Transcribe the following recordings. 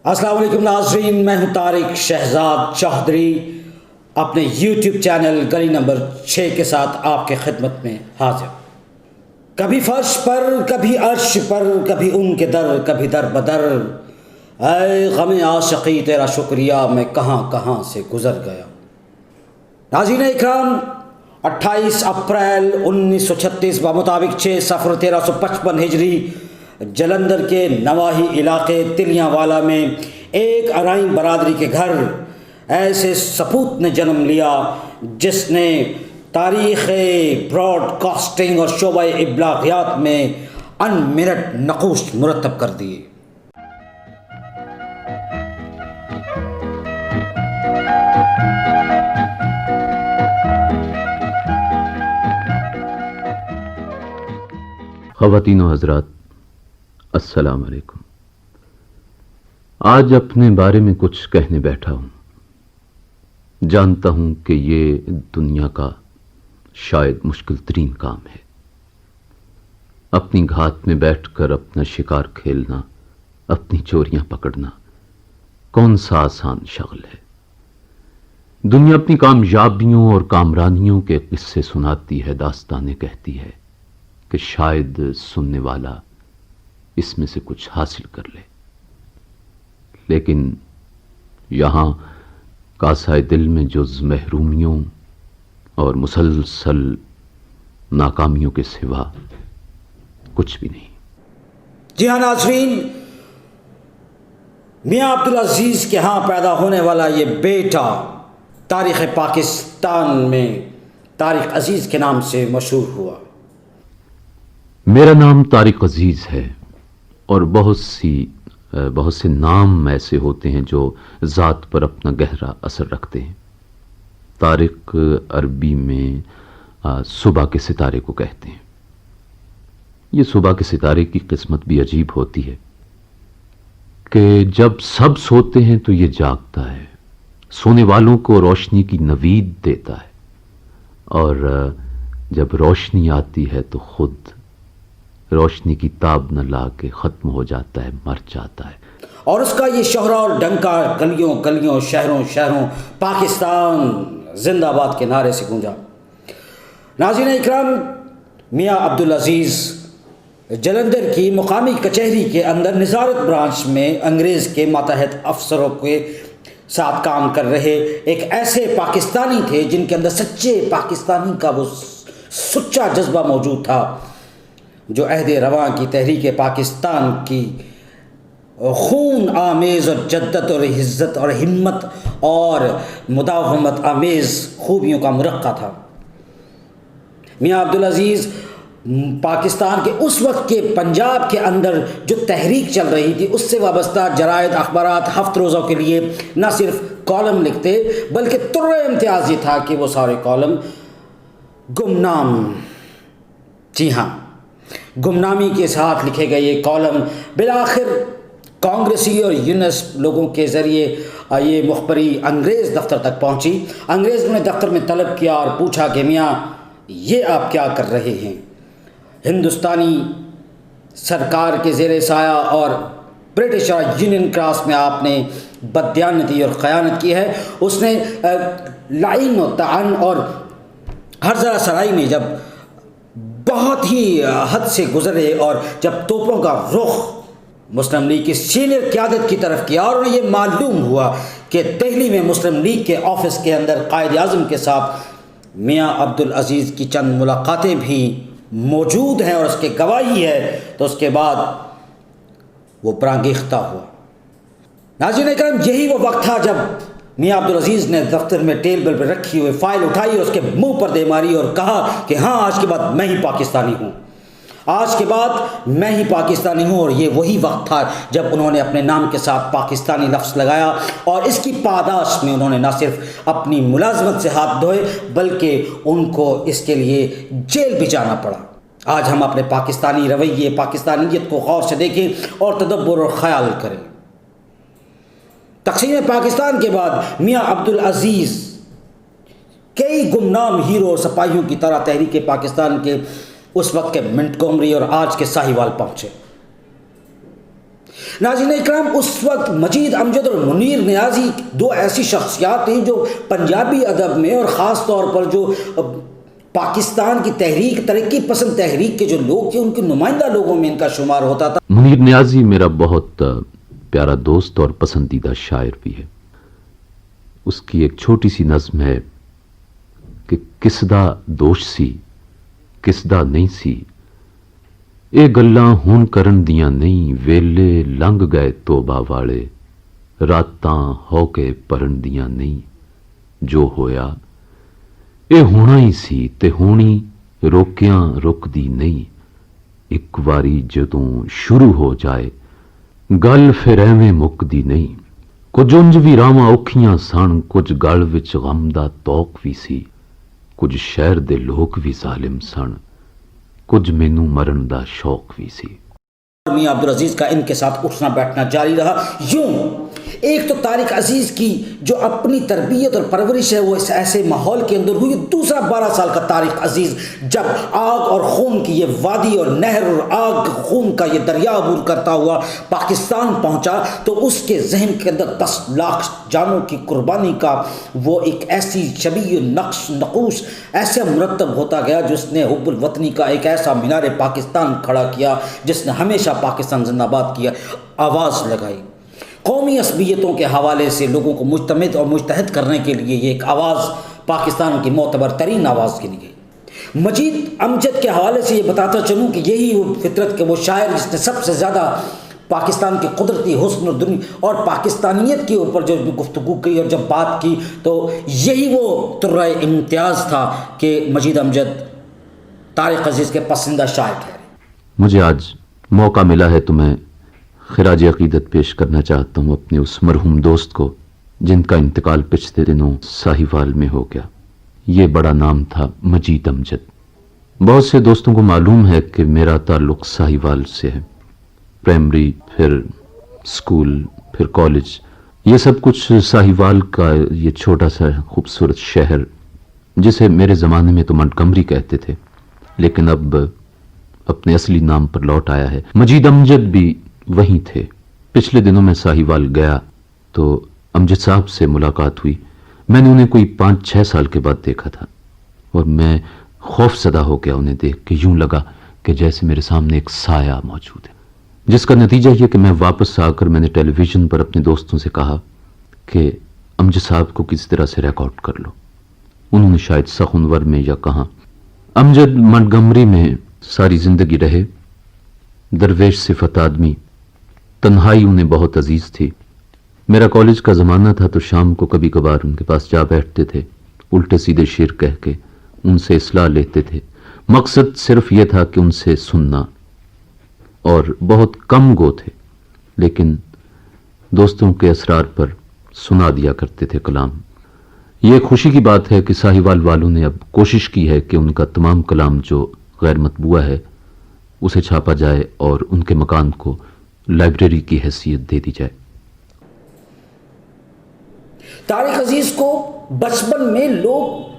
السلام علیکم ناظرین، میں ہوں طارق شہزاد چودھری، اپنے یوٹیوب چینل گلی نمبر 6 کے ساتھ آپ کے خدمت میں حاضر۔ کبھی فرش پر، کبھی عرش پر، کبھی ان کے در، کبھی در بدر، اے غم عاشقی تیرا شکریہ میں کہاں کہاں سے گزر گیا۔ ناظرین اکرام، 28 اپریل 1936 بمطابق 6 صفر 1355 ہجری جلندھر کے نواحی علاقے تلیاں والا میں ایک ارائیں برادری کے گھر ایسے سپوت نے جنم لیا جس نے تاریخ براڈ کاسٹنگ اور شعبہ ابلاغیات میں ان منٹ نقوش مرتب کر دیے۔ خواتین و حضرات، السلام علیکم۔ آج اپنے بارے میں کچھ کہنے بیٹھا ہوں۔ جانتا ہوں کہ یہ دنیا کا شاید مشکل ترین کام ہے۔ اپنی گھات میں بیٹھ کر اپنا شکار کھیلنا، اپنی چوریاں پکڑنا کون سا آسان شغل ہے۔ دنیا اپنی کامیابیوں اور کامرانیوں کے قصے سناتی ہے، داستانیں کہتی ہے کہ شاید سننے والا اس میں سے کچھ حاصل کر لے، لیکن یہاں کاسائے دل میں جز محرومیوں اور مسلسل ناکامیوں کے سوا کچھ بھی نہیں۔ جی ہاں ناظرین، میاں عبدالعزیز کے ہاں پیدا ہونے والا یہ بیٹا تاریخ پاکستان میں طارق عزیز کے نام سے مشہور ہوا۔ میرا نام طارق عزیز ہے، اور بہت سے نام ایسے ہوتے ہیں جو ذات پر اپنا گہرا اثر رکھتے ہیں۔ طارق عربی میں صبح کے ستارے کو کہتے ہیں۔ یہ صبح کے ستارے کی قسمت بھی عجیب ہوتی ہے کہ جب سب سوتے ہیں تو یہ جاگتا ہے، سونے والوں کو روشنی کی نوید دیتا ہے، اور جب روشنی آتی ہے تو خود روشنی کی تاب نہ لا کے ختم ہو جاتا ہے، مر جاتا ہے۔ اور اس کا یہ شہرہ اور ڈنکا گلیوں گلیوں، شہروں شہروں، پاکستان زندہ باد کے نعرے سے گونجا۔ ناظرین اکرام، میاں عبدالعزیز جلندھر کی مقامی کچہری کے اندر نظارت برانچ میں انگریز کے ماتحت افسروں کے ساتھ کام کر رہے ایک ایسے پاکستانی تھے جن کے اندر سچے پاکستانی کا وہ سچا جذبہ موجود تھا جو عہد رواں کی تحریک پاکستان کی خون آمیز اور جدت اور عزت اور ہمت اور مداومت آمیز خوبیوں کا مرقع تھا۔ میاں عبدالعزیز پاکستان کے اس وقت کے پنجاب کے اندر جو تحریک چل رہی تھی اس سے وابستہ جرائد، اخبارات، ہفت روزوں کے لیے نہ صرف کالم لکھتے بلکہ طرح امتیاز یہ تھا کہ وہ سارے کالم گمنام، جی ہاں، گمنامی کے ساتھ لکھے گئے یہ کالم بالآخر کانگریسی اور یونس لوگوں کے ذریعے یہ مخبری انگریز دفتر تک پہنچی۔ انگریز نے دفتر میں طلب کیا اور پوچھا کہ میاں یہ آپ کیا کر رہے ہیں؟ ہندوستانی سرکار کے زیر سایہ اور برٹش اور یونین کراس میں آپ نے بددیانتی اور خیانت کی ہے۔ اس نے لعین و طعن اور ہر ذرا سرائی میں جب بہت ہی حد سے گزرے اور جب توپوں کا رخ مسلم لیگ کی سینئر قیادت کی طرف کیا اور انہیں یہ معلوم ہوا کہ دہلی میں مسلم لیگ کے آفس کے اندر قائد اعظم کے ساتھ میاں عبدالعزیز کی چند ملاقاتیں بھی موجود ہیں اور اس کے گواہی ہے، تو اس کے بعد وہ برانگیختہ ہوا۔ ناظرین اکرام، یہی وہ وقت تھا جب میاں عبدالعزیز نے دفتر میں ٹیبل پر رکھی ہوئی فائل اٹھائی اور اس کے منہ پر دے ماری اور کہا کہ ہاں، آج کے بعد میں ہی پاکستانی ہوں، آج کے بعد میں ہی پاکستانی ہوں۔ اور یہ وہی وقت تھا جب انہوں نے اپنے نام کے ساتھ پاکستانی لفظ لگایا، اور اس کی پاداش میں انہوں نے نہ صرف اپنی ملازمت سے ہاتھ دھوئے بلکہ ان کو اس کے لیے جیل بھی جانا پڑا۔ آج ہم اپنے پاکستانی رویے، پاکستانیت کو غور سے دیکھیں اور تدبر اور خیال کریں۔ تقسیم پاکستان کے بعد میاں عبدالعزیز کئی گمنام ہیرو اور سپاہیوں کی طرح تحریک پاکستان کے اس وقت کے منٹگومری اور آج کے ساہیوال پہنچے۔ ناظرین اکرام، اس وقت مجید امجد اور منیر نیازی دو ایسی شخصیات تھیں جو پنجابی ادب میں اور خاص طور پر جو پاکستان کی تحریک، ترقی پسند تحریک کے جو لوگ تھے ان کے نمائندہ لوگوں میں ان کا شمار ہوتا تھا۔ منیر نیازی میرا بہت پیارا دوست اور پسندیدہ شاعر بھی ہے۔ اس کی ایک چھوٹی سی نظم ہے کہ کسدا دوش سی کسدا نہیں سی، اے گلاں ہون کرن دیاں نہیں، ویلے لنگ گئے توبہ والے، راتاں ہو کے پرن دیاں نہیں، جو ہویا اے ہونا ہی سی تے ہونی روکیاں رک دی نہیں، ایک واری جدوں شروع ہو جائے گل پھر ایویں مک دی نہیں، کچھ انج بھی راواں اوکھیاں سن، کچھ گل وچ غم دا توق بھی سی، کچھ شہر دے لوگ بھی ظالم سن، کچھ مینوں مرن دا شوق بھی سی۔ میاں عبدالعزیز کا ان کے ساتھ اٹھنا بیٹھنا جاری رہا۔ یوں ایک تو طارق عزیز کی جو اپنی تربیت اور پرورش ہے وہ اس ایسے ماحول کے اندر ہوئی، دوسرا 12 سال کا طارق عزیز جب آگ اور خون کی یہ وادی اور نہر اور آگ خون کا یہ دریا عبور کرتا ہوا پاکستان پہنچا تو اس کے ذہن کے اندر 10 لاکھ جانوں کی قربانی کا وہ ایک ایسی شبیہ نقش نقوش ایسے مرتب ہوتا گیا جس نے حب الوطنی کا ایک ایسا مینار پاکستان کھڑا کیا، جس نے ہمیشہ پاکستان زندہ باد کیا آواز لگائی۔ قومی عصبیتوں کے حوالے سے لوگوں کو مجتمد اور مجتہد کرنے کے لیے یہ ایک آواز پاکستان کی معتبر ترین آواز گنی گئی۔ مجید امجد کے حوالے سے یہ بتاتا چلوں کہ یہی وہ فطرت کے وہ شاعر جس نے سب سے زیادہ پاکستان کے قدرتی حسن اور دنیا اور پاکستانیت کے اوپر جو گفتگو کی اور جب بات کی تو یہی وہ طرۂ امتیاز تھا کہ مجید امجد طارق عزیز کے پسندیدہ شاعر ٹھہرے۔ مجھے آج موقع ملا ہے تو میں خراج عقیدت پیش کرنا چاہتا ہوں اپنے اس مرحوم دوست کو جن کا انتقال پچھلے دنوں ساہیوال میں ہو گیا۔ یہ بڑا نام تھا مجید امجد۔ بہت سے دوستوں کو معلوم ہے کہ میرا تعلق ساہیوال سے ہے، پرائمری پھر اسکول پھر کالج، یہ سب کچھ ساہیوال کا یہ چھوٹا سا خوبصورت شہر جسے میرے زمانے میں تو منٹگمری کہتے تھے لیکن اب اپنے اصلی نام پر لوٹ آیا ہے۔ مجید امجد بھی وہیں تھے۔ پچھلے دنوں میں ساہیوال گیا تو امجد صاحب سے ملاقات ہوئی۔ میں نے انہیں کوئی 5-6 سال کے بعد دیکھا تھا اور میں خوف زدہ ہو گیا انہیں دیکھ کے، یوں لگا کہ جیسے میرے سامنے ایک سایہ موجود ہے، جس کا نتیجہ یہ کہ میں واپس آ کر میں نے ٹیلی ویژن پر اپنے دوستوں سے کہا کہ امجد صاحب کو کسی طرح سے ریکارڈ کر لو۔ انہوں نے شاید سخنور میں یا کہاں۔ امجد منٹگمری میں ساری زندگی رہے، درویش صفت آدمی، تنہائی انہیں بہت عزیز تھی۔ میرا کالج کا زمانہ تھا تو شام کو کبھی کبھار ان کے پاس جا بیٹھتے تھے، الٹے سیدھے شعر کہہ کے ان سے اصلاح لیتے تھے۔ مقصد صرف یہ تھا کہ ان سے سننا، اور بہت کم گو تھے لیکن دوستوں کے اسرار پر سنا دیا کرتے تھے کلام۔ یہ خوشی کی بات ہے کہ ساہیوال والوں نے اب کوشش کی ہے کہ ان کا تمام کلام جو غیر مطبوعہ ہے اسے چھاپا جائے اور ان کے مکان کو لائبریری کی حیثیت دے دی جائے۔ طارق عزیز کو بچپن میں لوگ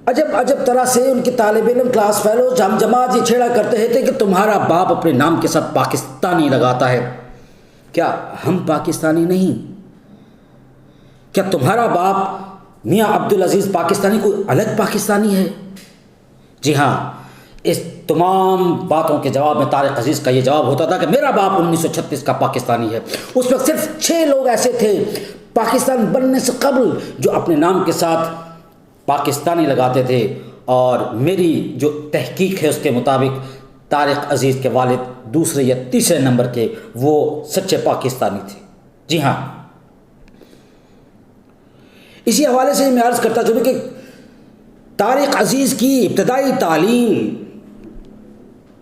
عجب طرح سے ان کے طالب علم، کلاس فیلو، جماعت یہ چھیڑا کرتے تھے کہ تمہارا باپ اپنے نام کے ساتھ پاکستانی لگاتا ہے، کیا ہم پاکستانی نہیں؟ کیا تمہارا باپ میاں عبدالعزیز پاکستانی کوئی الگ پاکستانی ہے؟ جی ہاں، اس تمام باتوں کے جواب میں طارق عزیز کا یہ جواب ہوتا تھا کہ میرا باپ 1936 کا پاکستانی ہے۔ اس وقت صرف 6 لوگ ایسے تھے پاکستان بننے سے قبل جو اپنے نام کے ساتھ پاکستانی لگاتے تھے، اور میری جو تحقیق ہے اس کے مطابق طارق عزیز کے والد دوسرے یا تیسرے نمبر کے وہ سچے پاکستانی تھے۔ جی ہاں، اسی حوالے سے میں عرض کرتا چلوں کہ طارق عزیز کی ابتدائی تعلیم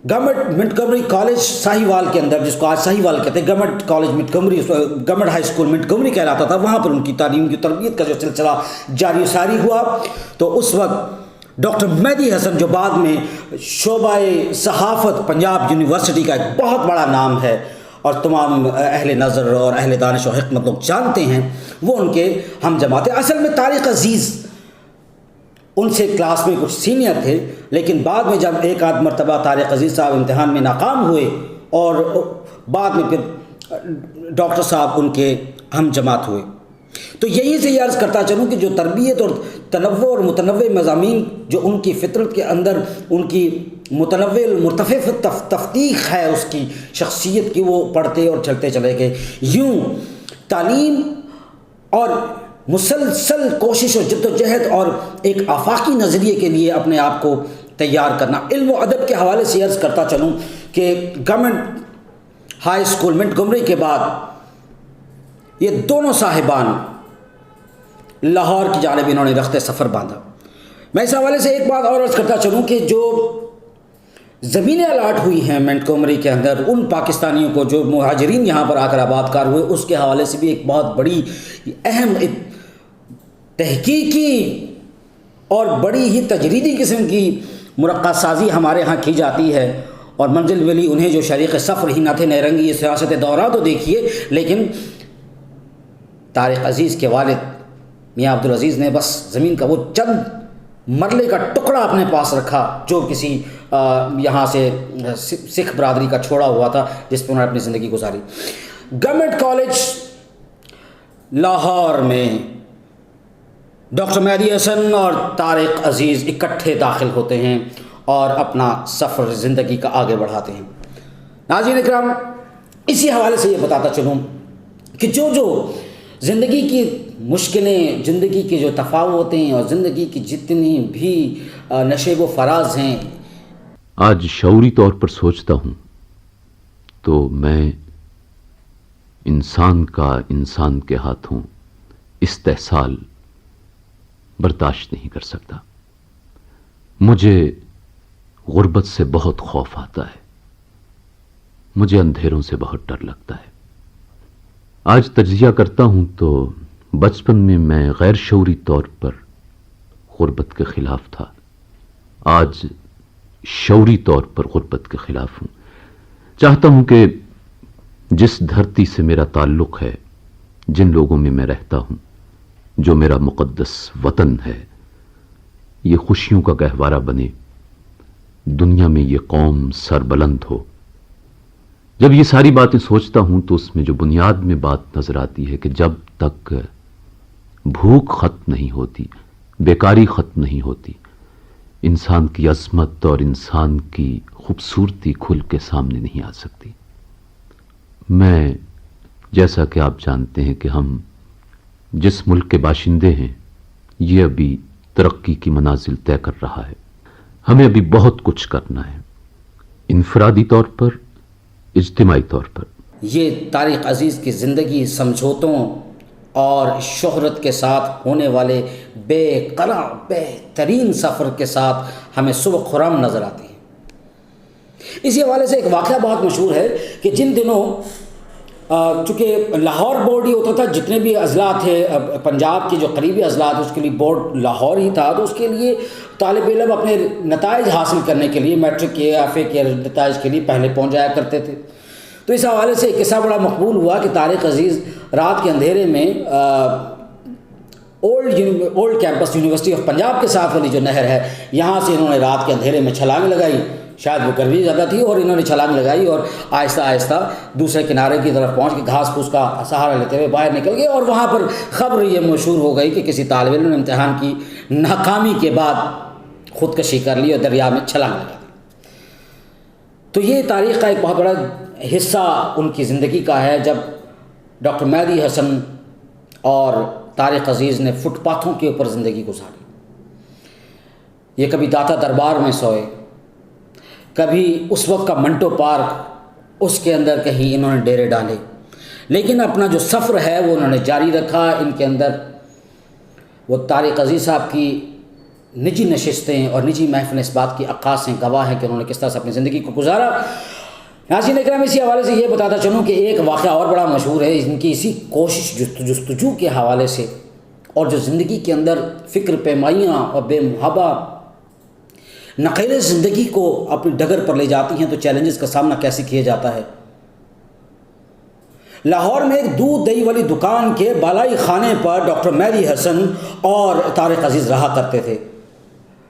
گورنمنٹ منٹگمری کالج ساہیوال کے اندر، جس کو آج ساہیوال کہتے ہیں، government college Montgomery, government high school Montgomery کہلاتا تھا، وہاں پر ان کی تعلیم کی تربیت کا جو سلسلہ جاری ساری ہوا تو اس وقت ڈاکٹر مہدی حسن جو بعد میں شعبہ صحافت پنجاب یونیورسٹی کا ایک بہت بڑا نام ہے اور تمام اہل نظر اور اہل دانش و حکمت لوگ جانتے ہیں، وہ ان کے ہم جماعت۔ اصل میں طارق عزیز ان سے کلاس میں کچھ سینئر تھے، لیکن بعد میں جب ایک آدھ مرتبہ طارق عزیز صاحب امتحان میں ناکام ہوئے اور بعد میں پھر ڈاکٹر صاحب ان کے ہم جماعت ہوئے۔ تو یہی سے یہ عرض کرتا چلوں کہ جو تربیت اور تنوع اور متنوع مضامین جو ان کی فطرت کے اندر ان کی متنوع مرتفع تفتیق ہے اس کی شخصیت کی، وہ پڑھتے اور چلتے چلے گئے۔ یوں تعلیم اور مسلسل کوشش و جد و جہد اور ایک آفاقی نظریے کے لیے اپنے آپ کو تیار کرنا۔ علم و ادب کے حوالے سے عرض کرتا چلوں کہ گورنمنٹ ہائی اسکول منٹگمری کے بعد یہ دونوں صاحبان لاہور کی جانب انہوں نے رخت سفر باندھا۔ میں اس حوالے سے ایک بات اور عرض کرتا چلوں کہ جو زمینیں الاٹ ہوئی ہیں منٹگمری کے اندر ان پاکستانیوں کو جو مہاجرین یہاں پر آ کر آباد کار ہوئے، اس کے حوالے سے بھی ایک بہت بڑی اہم تحقیقی اور بڑی ہی تجریدی قسم کی مرقع سازی ہمارے ہاں کی جاتی ہے۔ اور منزل ولی انہیں جو شریک سفر ہی نہ تھے نیرنگی سیاست دورہ تو دیکھیے، لیکن طارق عزیز کے والد میاں عبدالعزیز نے بس زمین کا وہ چند مرلے کا ٹکڑا اپنے پاس رکھا جو کسی یہاں سے سکھ برادری کا چھوڑا ہوا تھا، جس پہ انہوں نے اپنی زندگی گزاری۔ گورنمنٹ کالج لاہور میں ڈاکٹر مہدی حسن اور طارق عزیز اکٹھے داخل ہوتے ہیں اور اپنا سفر زندگی کا آگے بڑھاتے ہیں۔ ناظرین اکرام، اسی حوالے سے یہ بتاتا چلوں کہ جو زندگی کی مشکلیں، زندگی کے جو تفاوتیں اور زندگی کی جتنی بھی نشیب و فراز ہیں، آج شعوری طور پر سوچتا ہوں تو میں انسان کا انسان کے ہاتھوں استحصال برداشت نہیں کر سکتا۔ مجھے غربت سے بہت خوف آتا ہے، مجھے اندھیروں سے بہت ڈر لگتا ہے۔ آج تجزیہ کرتا ہوں تو بچپن میں میں غیر شعوری طور پر غربت کے خلاف تھا، آج شعوری طور پر غربت کے خلاف ہوں۔ چاہتا ہوں کہ جس دھرتی سے میرا تعلق ہے، جن لوگوں میں رہتا ہوں، جو میرا مقدس وطن ہے، یہ خوشیوں کا گہوارہ بنے، دنیا میں یہ قوم سربلند ہو۔ جب یہ ساری باتیں سوچتا ہوں تو اس میں جو بنیاد میں بات نظر آتی ہے کہ جب تک بھوک ختم نہیں ہوتی، بیکاری ختم نہیں ہوتی، انسان کی عظمت اور انسان کی خوبصورتی کھل کے سامنے نہیں آ سکتی۔ میں جیسا کہ آپ جانتے ہیں کہ ہم جس ملک کے باشندے ہیں، یہ ابھی ترقی کی منازل طے کر رہا ہے، ہمیں ابھی بہت کچھ کرنا ہے، انفرادی طور پر، اجتماعی طور پر۔ یہ طارق عزیز کی زندگی سمجھوتوں اور شہرت کے ساتھ ہونے والے بے قرار بہترین سفر کے ساتھ ہمیں صبح خرم نظر آتی ہے۔ اسی حوالے سے ایک واقعہ بہت مشہور ہے کہ جن دنوں چونکہ لاہور بورڈ ہی ہوتا تھا، جتنے بھی اضلاع تھے پنجاب کے جو قریبی اضلاع تھے اس کے لیے بورڈ لاہور ہی تھا، تو اس کے لیے طالب علم اپنے نتائج حاصل کرنے کے لیے میٹرک کے ایف اے کے نتائج کے لیے پہلے پہنچ جایا کرتے تھے۔ تو اس حوالے سے ایک قصہ بڑا مقبول ہوا کہ طارق عزیز رات کے اندھیرے میں old campus university of Punjab کے ساتھ والی جو نہر ہے، یہاں سے انہوں نے رات کے اندھیرے میں چھلانگ لگائی، شاید وہ گرمی زیادہ تھی اور انہوں نے چھلانگ لگائی اور آہستہ آہستہ دوسرے کنارے کی طرف پہنچ کے گھاس پھوس کا سہارا لیتے ہوئے باہر نکل گئے، اور وہاں پر خبر یہ مشہور ہو گئی کہ کسی طالب علم نے امتحان کی ناکامی کے بعد خودکشی کر لی اور دریا میں چھلانگ لگا دی۔ تو یہ تاریخ کا ایک بہت بڑا حصہ ان کی زندگی کا ہے جب ڈاکٹر مہدی حسن اور طارق عزیز نے فٹ پاتھوں کے اوپر زندگی گزاری۔ یہ کبھی داتا دربار میں سوئے، کبھی اس وقت کا منٹو پارک، اس کے اندر کہیں انہوں نے ڈیرے ڈالے، لیکن اپنا جو سفر ہے وہ انہوں نے جاری رکھا۔ ان کے اندر وہ طارق عزیز صاحب کی نجی نشستیں اور نجی محفلیں اس بات کی عکاس ہیں، گواہ ہیں کہ انہوں نے کس طرح سے اپنی زندگی کو گزارا۔ ناظرین اکرام، اسی حوالے سے یہ بتاتا چلوں کہ ایک واقعہ اور بڑا مشہور ہے ان کی اسی کوشش جستجو کے حوالے سے، اور جو زندگی کے اندر فکر پیمائیاں اور بے محابہ نقیل زندگی کو اپنی ڈگر پر لے جاتی ہیں تو چیلنجز کا سامنا کیسے کیا جاتا ہے۔ لاہور میں ایک دودھ دہی والی دکان کے بالائی خانے پر ڈاکٹر مہدی حسن اور طارق عزیز رہا کرتے تھے۔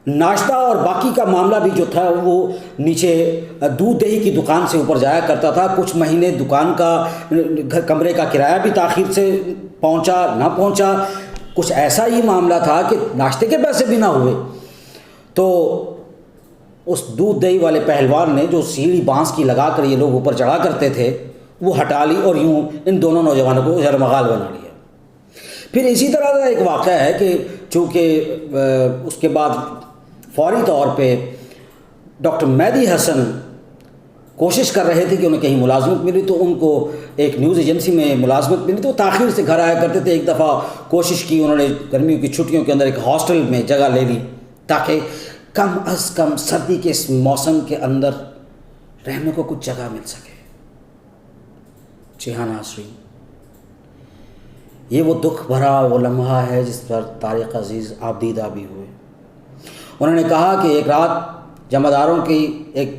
ناشتہ اور باقی کا معاملہ بھی جو تھا وہ نیچے دودھ دہی کی دکان سے اوپر جایا کرتا تھا. کچھ مہینے دکان کا کمرے کا کرایہ بھی تاخیر سے پہنچا نہ پہنچا. کچھ ایسا ہی معاملہ تھا کہ ناشتے کے پیسے بھی نہ ہوئے. تو اس دودھ دہی والے پہلوان نے جو سیڑھی بانس کی لگا کر یہ لوگ اوپر چڑھا کرتے تھے وہ ہٹا لی اور یوں ان دونوں نوجوانوں کو جرمغال بنا لیا. پھر اسی طرح کا ایک واقعہ ہے کہ چونکہ اس کے بعد فوری طور پہ ڈاکٹر مہدی حسن کوشش کر رہے تھے کہ انہیں کہیں ملازمت ملی, تو ان کو ایک نیوز ایجنسی میں ملازمت ملی تو تاخیر سے گھر آیا کرتے تھے. ایک دفعہ کوشش کی انہوں نے گرمیوں کی چھٹیوں کے اندر ایک ہاسٹل میں جگہ لے لی تاکہ کم از کم سردی کے اس موسم کے اندر رہنے کو کچھ جگہ مل سکے. جی ہاں ناظرین, یہ وہ دکھ بھرا وہ لمحہ ہے جس پر طارق عزیز آبدیدہ بھی ہوئے. انہوں نے کہا کہ ایک رات جمعداروں کی ایک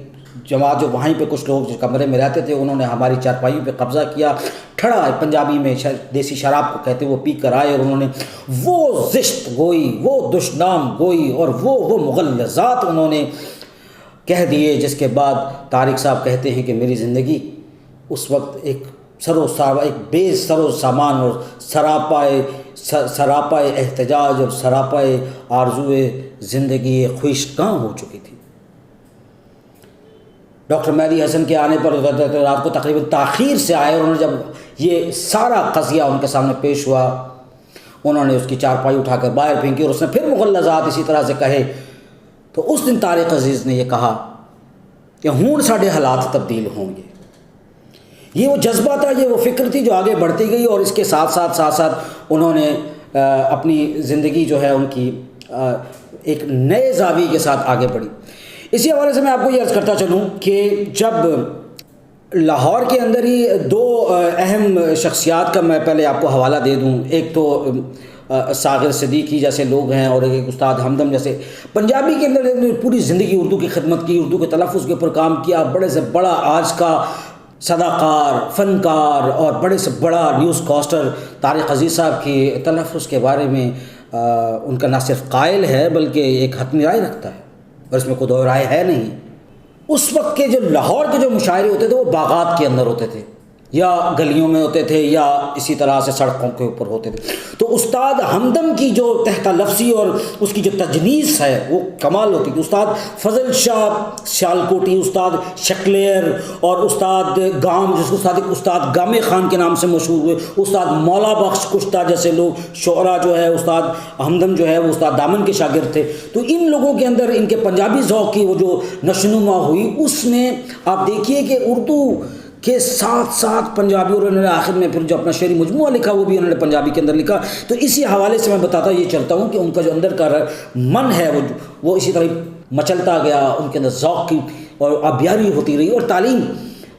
جماعت جو وہیں پہ کچھ لوگ جو کمرے میں رہتے تھے انہوں نے ہماری چارپائیوں پہ قبضہ کیا. ٹھڑا پنجابی میں دیسی شراب کو کہتے وہ پی کر آئے اور انہوں نے وہ زشت گوئی, وہ دشنام گوئی اور وہ مغلظات انہوں نے کہہ دیے, جس کے بعد طارق صاحب کہتے ہیں کہ میری زندگی اس وقت ایک بے سر و سامان اور سراپائے احتجاج اور سراپائے آرزوئے زندگی خواہشگاں ہو چکی تھی. ڈاکٹر مہدی حسن کے آنے پر رات کو تقریباً تاخیر سے آئے اور انہوں نے جب یہ سارا قضیہ ان کے سامنے پیش ہوا انہوں نے اس کی چارپائی اٹھا کر باہر پھینکی اور اس نے پھر مغلظات اسی طرح سے کہے. تو اس دن طارق عزیز نے یہ کہا کہ ہون ساڈے حالات تبدیل ہوں گے. یہ وہ جذبہ تھا, یہ وہ فکر تھی جو آگے بڑھتی گئی اور اس کے ساتھ ساتھ انہوں نے اپنی زندگی جو ہے ان کی ایک نئے زاویے کے ساتھ آگے بڑھی. اسی حوالے سے میں آپ کو یہ عرض کرتا چلوں کہ جب لاہور کے اندر ہی دو اہم شخصیات کا میں پہلے آپ کو حوالہ دے دوں. ایک تو ساغر صدیقی جیسے لوگ ہیں اور ایک استاد ہمدم جیسے. پنجابی کے اندر پوری زندگی اردو کی خدمت کی, اردو کے تلفظ کے اوپر کام کیا. بڑے سے بڑا آج کا صداکار, فنکار اور بڑے سے بڑا نیوز کاسٹر طارق عزیز صاحب کی تلفظ کے بارے میں ان کا نہ صرف قائل ہے بلکہ ایک حتمی رائے رکھتا ہے اور اس میں کوئی دو رائے ہے نہیں. اس وقت کے جو لاہور کے جو مشاعرے ہوتے تھے وہ باغات کے اندر ہوتے تھے یا گلیوں میں ہوتے تھے یا اسی طرح سے سڑکوں کے اوپر ہوتے تھے. تو استاد ہمدم کی جو تحت لفظی اور اس کی جو تجنیس ہے وہ کمال ہوتی تھی. استاد فضل شاہ سیالکوٹی, استاد شکلیر اور استاد گام جس کو استاد گامے خان کے نام سے مشہور ہوئے, استاد مولا بخش کشتہ جیسے لوگ شعرا جو ہے, استاد ہمدم جو ہے وہ استاد دامن کے شاگرد تھے. تو ان لوگوں کے اندر ان کے پنجابی ذوق کی وہ جو نشوونما ہوئی اس نے آپ دیکھیے کہ اردو کے ساتھ ساتھ پنجابی اور انہوں نے آخر میں پھر جو اپنا شعری مجموعہ لکھا وہ بھی انہوں نے پنجابی کے اندر لکھا. تو اسی حوالے سے میں بتاتا یہ چلتا ہوں کہ ان کا جو اندر کا من ہے وہ اسی طرح مچلتا گیا, ان کے اندر ذوق کی اور آبیاری ہوتی رہی. اور تعلیم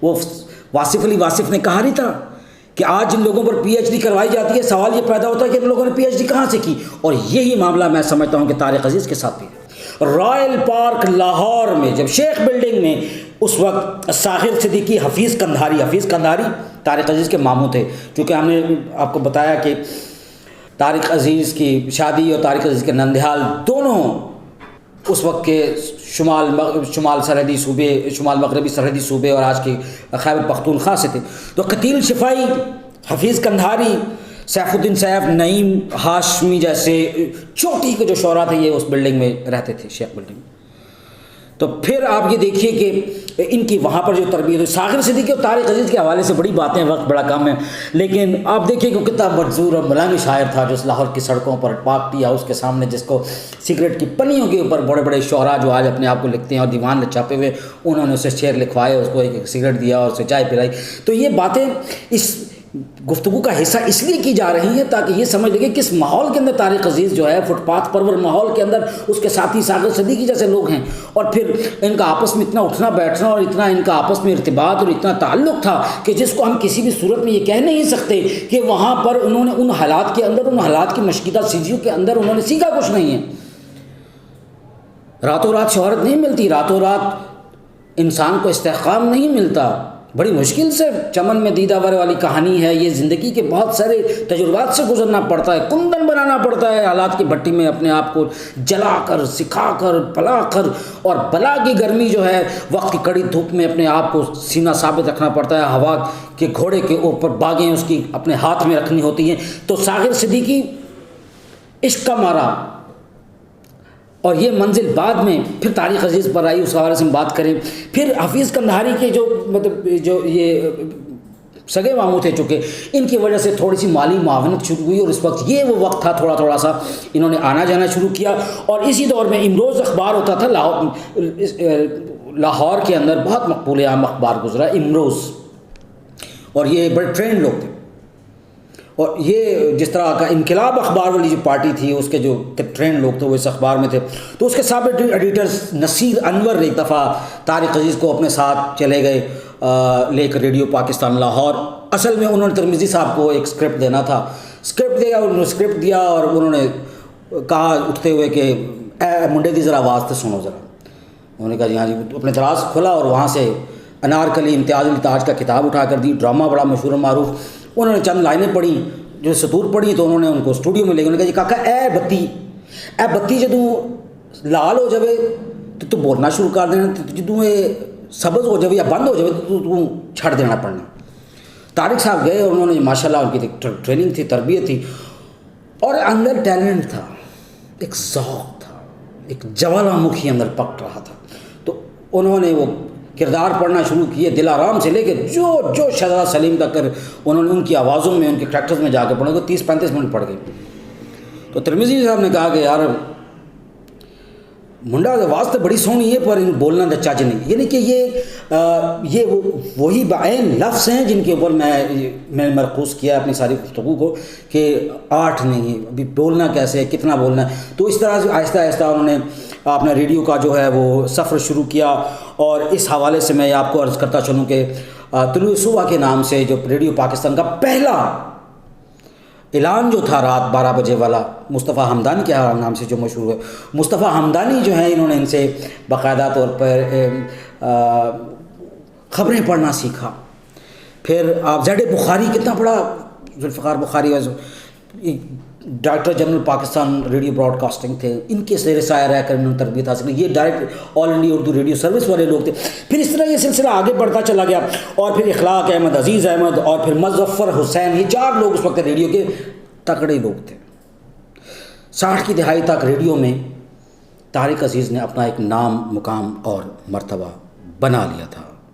وہ واصف علی واصف نے کہا نہیں تھا کہ آج جن لوگوں پر پی ایچ ڈی کروائی جاتی ہے سوال یہ پیدا ہوتا ہے کہ ان لوگوں نے پی ایچ ڈی کہاں سے کی. اور یہی معاملہ میں سمجھتا ہوں کہ طارق عزیز کے ساتھ بھی ہے. رائل پارک لاہور میں جب شیخ بلڈنگ میں اس وقت ساغر صدیقی, حفیظ کندھاری طارق عزیز کے ماموں تھے. چونکہ ہم نے آپ کو بتایا کہ طارق عزیز کی شادی اور طارق عزیز کے نندھیال دونوں اس وقت کے شمال سرحدی صوبے, شمال مغربی سرحدی صوبے اور آج کے خیبر پختونخوا سے تھے. تو قتیل شفائی, حفیظ کندھاری, سیف الدین سیف, نعیم ہاشمی جیسے چوٹی کے جو شعراء تھے یہ اس بلڈنگ میں رہتے تھے, شیخ بلڈنگ میں. تو پھر آپ یہ دیکھیے کہ ان کی وہاں پر جو تربیت ہوئی. ساغر صدیقی اور طارق عزیز کے حوالے سے بڑی باتیں, وقت بڑا کم ہے, لیکن آپ دیکھیے کہ کتنا منظور اور ملامی شاعر تھا جو اس لاہور کی سڑکوں پر پاک ٹی ہاؤس کے سامنے جس کو سگریٹ کی پنیوں کے اوپر بڑے بڑے شعراء جو آج اپنے آپ کو لکھتے ہیں اور دیوان چھاپے ہوئے انہوں نے اسے شعر لکھوائے, اس کو ایک سگریٹ دیا اور اسے چائے پلائی. تو یہ باتیں اس گفتگو کا حصہ اس لیے کی جا رہی ہیں تاکہ یہ سمجھ لگے کس ماحول کے اندر طارق عزیز جو ہے فٹ پاتھ پرور ماحول کے اندر اس کے ساتھی ساغر صدیقی جیسے لوگ ہیں. اور پھر ان کا آپس میں اتنا اٹھنا بیٹھنا اور اتنا ان کا آپس میں ارتباط اور اتنا تعلق تھا کہ جس کو ہم کسی بھی صورت میں یہ کہہ نہیں سکتے کہ وہاں پر انہوں نے ان حالات کے اندر, ان حالات کی مشکلہ سیزیوں کے اندر انہوں نے سیکھا کچھ نہیں ہے. راتوں رات شہرت نہیں ملتی, راتوں رات انسان کو استحکام نہیں ملتا. بڑی مشکل سے چمن میں دیدہ ور والی کہانی ہے یہ. زندگی کے بہت سارے تجربات سے گزرنا پڑتا ہے, کندن بنانا پڑتا ہے حالات کی بھٹی میں اپنے آپ کو جلا کر, سکھا کر, پلا کر, اور بلا کی گرمی جو ہے وقت کی کڑی دھوپ میں اپنے آپ کو سینہ ثابت رکھنا پڑتا ہے. ہوا کے گھوڑے کے اوپر باغیں اس کی اپنے ہاتھ میں رکھنی ہوتی ہیں. تو ساغر صدیقی عشق کا مارا, اور یہ منزل بعد میں پھر تاریخ عزیز پر آئی, اس حوالے سے ہم بات کریں. پھر حفیظ قندھاری کے جو مطلب جو یہ سگے ماموں تھے چونکہ ان کی وجہ سے تھوڑی سی مالی معاونت شروع ہوئی, اور اس وقت یہ وہ وقت تھا تھوڑا سا انہوں نے آنا جانا شروع کیا. اور اسی دور میں امروز اخبار ہوتا تھا لاہور کے اندر, بہت مقبول عام اخبار گزرا امروز, اور یہ بڑے ٹرینڈ لوگ تھے. اور یہ جس طرح کا انقلاب اخبار والی جو پارٹی تھی اس کے جو ٹرینڈ لوگ تھے وہ اس اخبار میں تھے. تو اس کے سابق ایڈیٹرز نصیر انور ایک دفعہ طارق عزیز کو اپنے ساتھ چلے گئے لے کر ریڈیو پاکستان لاہور. اصل میں انہوں نے ترمذی صاحب کو ایک اسکرپٹ دینا تھا, اسکرپٹ دیا اور انہوں نے کہا اٹھتے ہوئے کہ اے منڈے دی ذرا آواز تو سنو ذرا. انہوں نے کہا جی ہاں جی. اپنے دراز کھولا اور وہاں سے انارکلی امتیاز علی تاج کا کتاب اٹھا کر دی, ڈرامہ بڑا مشہور و معروف. انہوں نے چند لائنیں پڑھی, جو سطور پڑھی, تو انہوں نے ان کو اسٹوڈیو میں لے گئے. انہوں نے کہا جی کاکا اے بتی جدوں لال ہو جاوے تو بولنا شروع کر دینا, جدوں یہ سبز ہو جاوے یا بند ہو جاوے تو چھڑ دینا پڑنا. طارق صاحب گئے اور انہوں نے ماشاء اللہ ان کی ٹریننگ تھی, تربیت تھی, اور اندر ٹیلنٹ تھا, ایک ذوق تھا, ایک جوالا مکھی اندر پک رہا تھا. تو انہوں نے وہ کردار پڑھنا شروع کیے دلارام سے لے کے جو شہزادہ سلیم تک کر انہوں نے ان کی آوازوں میں, ان کے کریکٹرز میں جا کے پڑھا. تو 30-35 منٹ پڑھ گئے. تو ترمذی صاحب نے کہا کہ یار منڈا آواز تو بڑی سونی ہے پر بولنا تو چج نہیں. یعنی کہ یہ وہی بعین لفظ ہیں جن کے اوپر میں مرکوز کیا اپنی ساری گفتگو کو کہ آرٹ نہیں, ابھی بولنا کیسے ہے, کتنا بولنا ہے. تو اس طرح سے آہستہ آہستہ انہوں نے اپنا ریڈیو کا جو ہے وہ سفر شروع کیا. اور اس حوالے سے میں آپ کو عرض کرتا چلوں کہ طلوع صبح کے نام سے جو ریڈیو پاکستان کا پہلا اعلان جو تھا رات 12 بجے والا, مصطفیٰ ہمدانی کے نام سے جو مشہور ہے, مصطفیٰ ہمدانی جو ہیں انہوں نے ان سے باقاعدہ طور پر خبریں پڑھنا سیکھا. پھر آپ زیڈ بخاری, کتنا بڑا Zulfiqar Bukhari director general Pakistan radio broadcasting تھے, ان کے زیر سایہ رہ کر انہوں نے تربیت حاصل کی. یہ ڈائریکٹ آل انڈیا اردو ریڈیو سروس والے لوگ تھے. پھر اس طرح یہ سلسلہ آگے بڑھتا چلا گیا, اور پھر اخلاق احمد, عزیز احمد, اور پھر مظفر حسین, یہ 4 لوگ اس وقت ریڈیو کے تکڑے لوگ تھے. 60 کی دہائی تک ریڈیو میں طارق عزیز نے اپنا ایک نام, مقام اور مرتبہ بنا لیا تھا.